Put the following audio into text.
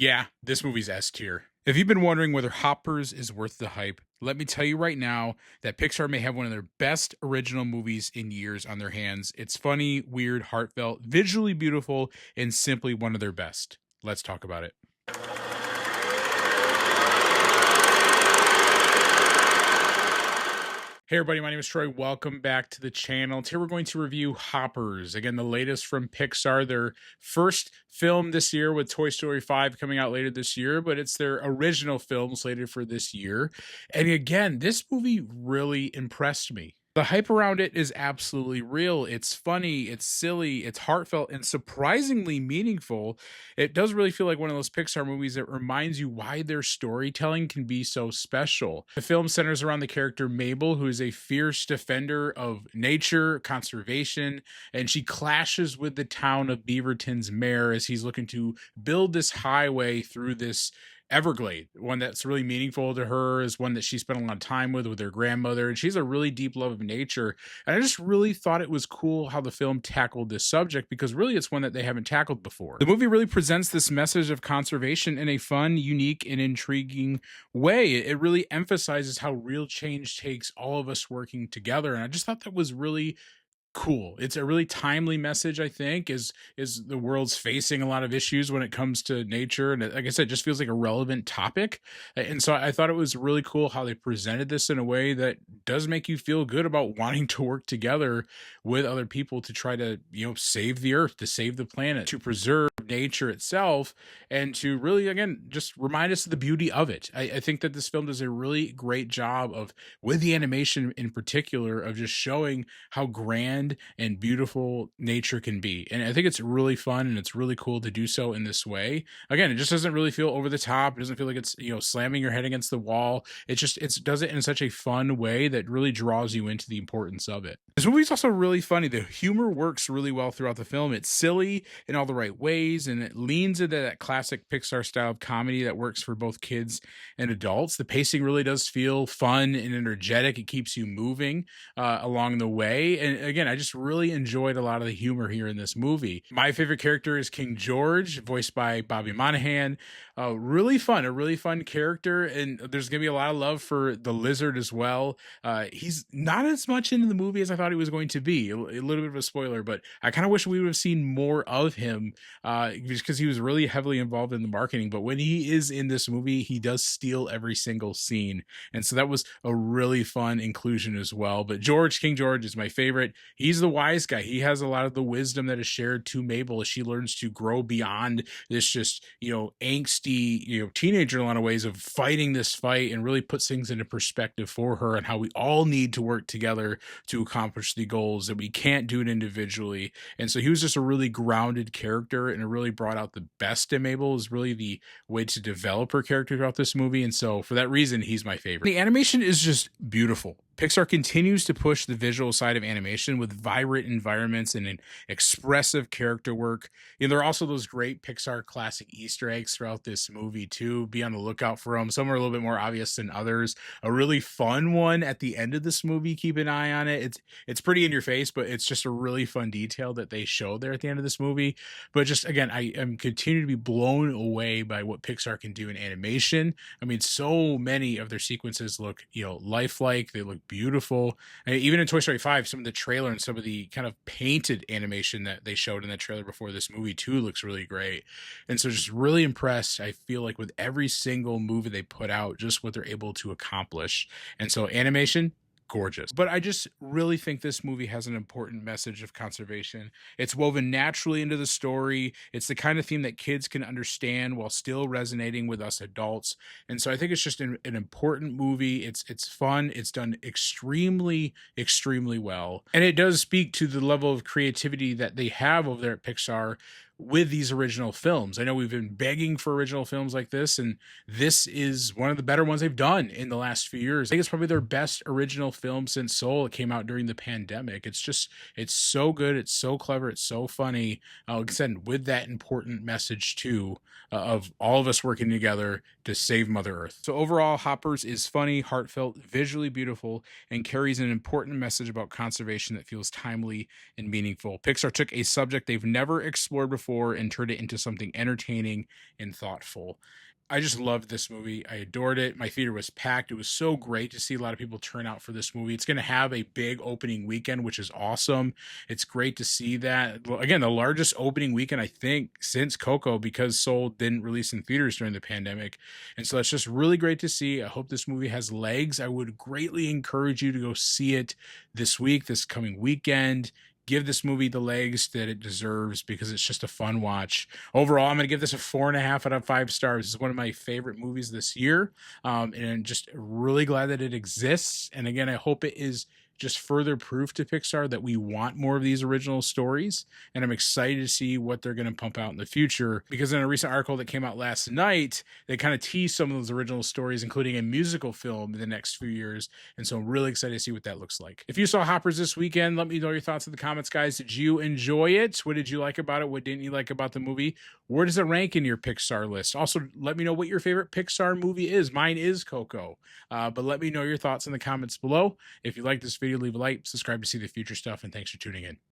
Yeah, this movie's S tier. If you've been wondering whether Hoppers is worth the hype, let me tell you right now that Pixar may have one of their best original movies in years on their hands. It's funny, weird, heartfelt, visually beautiful, and simply one of their best. Let's talk about it. Hey everybody, my name is Troy. Welcome back to the channel. Today we're going to review Hoppers. Again, the latest from Pixar. Their first film this year with Toy Story 5 coming out later this year, but it's their original film slated for this year. And again, this movie really impressed me. The hype around it is absolutely real. It's funny, it's silly, it's heartfelt, and surprisingly meaningful. It does really feel like one of those Pixar movies that reminds you why their storytelling can be so special. The film centers around the character Mabel, who is a fierce defender of nature, conservation, and she clashes with the town of Beaverton's mayor as he's looking to build this highway through this Everglade. One that's really meaningful to her is one that she spent a lot of time with her grandmother, and she's a really deep love of nature. And I just really thought it was cool how the film tackled this subject because really it's one that they haven't tackled before. The movie really presents this message of conservation in a fun, unique, and intriguing way. It really emphasizes how real change takes all of us working together, and I just thought that was really cool. It's a really timely message, I think, is the world's facing a lot of issues when it comes to nature. And like I said, it just feels like a relevant topic. And so I thought it was really cool how they presented this in a way that does make you feel good about wanting to work together with other people to try to, save the earth, to save the planet, to preserve nature itself, and to really, again, just remind us of the beauty of it. I think that this film does a really great job of, with the animation in particular, of just showing how grand and beautiful nature can be. And I think it's really fun and it's really cool to do so in this way. Again, it just doesn't really feel over the top. It doesn't feel like it's, slamming your head against the wall. It does it in such a fun way that really draws you into the importance of it. This movie's also really funny. The humor works really well throughout the film. It's silly in all the right ways, and it leans into that classic Pixar style of comedy that works for both kids and adults. The pacing really does feel fun and energetic. It keeps you moving along the way. And again, I just really enjoyed a lot of the humor here in this movie. My favorite character is King George, voiced by Bobby Monahan. A really fun character, and there's gonna be a lot of love for the lizard as well. He's not as much into the movie as I thought he was going to be. A little bit of a spoiler, but I kind of wish we would have seen more of him because he was really heavily involved in the marketing. But when he is in this movie, he does steal every single scene, and so that was a really fun inclusion as well. But King George is my favorite. He's the wise guy. He has a lot of the wisdom that is shared to Mabel as she learns to grow beyond this just, angsty, teenager in a lot of ways of fighting this fight, and really puts things into perspective for her and how we all need to work together to accomplish the goals, that we can't do it individually. And so he was just a really grounded character, and it really brought out the best in Mabel. Is really the way to develop her character throughout this movie. And so for that reason, he's my favorite. The animation is just beautiful. Pixar continues to push the visual side of animation with vibrant environments and an expressive character work. There are also those great Pixar classic Easter eggs throughout this movie too. Be on the lookout for them. Some are a little bit more obvious than others. A really fun one at the end of this movie, keep an eye on it. It's pretty in your face, but it's just a really fun detail that they show there at the end of this movie. But just again, I am continuing to be blown away by what Pixar can do in animation. I mean, so many of their sequences look, lifelike. They look beautiful. And even in Toy Story 5, some of the trailer and some of the kind of painted animation that they showed in the trailer before this movie too looks really great. And so just really impressed, I feel like, with every single movie they put out, just what they're able to accomplish. And so animation, gorgeous. But I just really think this movie has an important message of conservation. It's woven naturally into the story. It's the kind of theme that kids can understand while still resonating with us adults. And so I think it's just an important movie. It's fun. It's done extremely, extremely well. And it does speak to the level of creativity that they have over there at Pixar with these original films. I know we've been begging for original films like this, and this is one of the better ones they've done in the last few years. I think it's probably their best original film since Soul. It came out during the pandemic. It's so good. It's so clever. It's so funny. Like I said, with that important message too, of all of us working together to save Mother Earth. So overall, Hoppers is funny, heartfelt, visually beautiful, and carries an important message about conservation that feels timely and meaningful. Pixar took a subject they've never explored before for and turned it into something entertaining and thoughtful. I just loved this movie. I adored it. My theater was packed. It was so great to see a lot of people turn out for this movie. It's going to have a big opening weekend, which is awesome. It's great to see that. Well, again, the largest opening weekend, I think, since Coco, because Soul didn't release in theaters during the pandemic. And so it's just really great to see. I hope this movie has legs. I would greatly encourage you to go see it this week, this coming weekend. Give this movie the legs that it deserves because it's just a fun watch. Overall, I'm going to give this a 4.5 out of 5 stars. This is one of my favorite movies this year, and just really glad that it exists. And again, I hope it is just further proof to Pixar that we want more of these original stories. And I'm excited to see what they're going to pump out in the future, because in a recent article that came out last night, they kind of teased some of those original stories, including a musical film in the next few years. And so I'm really excited to see what that looks like. If you saw Hoppers this weekend, let me know your thoughts in the comments, guys. Did you enjoy it? What did you like about it? What didn't you like about the movie? Where does it rank in your Pixar list? Also, let me know what your favorite Pixar movie is. Mine is Coco. But let me know your thoughts in the comments below. If you like this video, leave a like, subscribe to see the future stuff, and thanks for tuning in.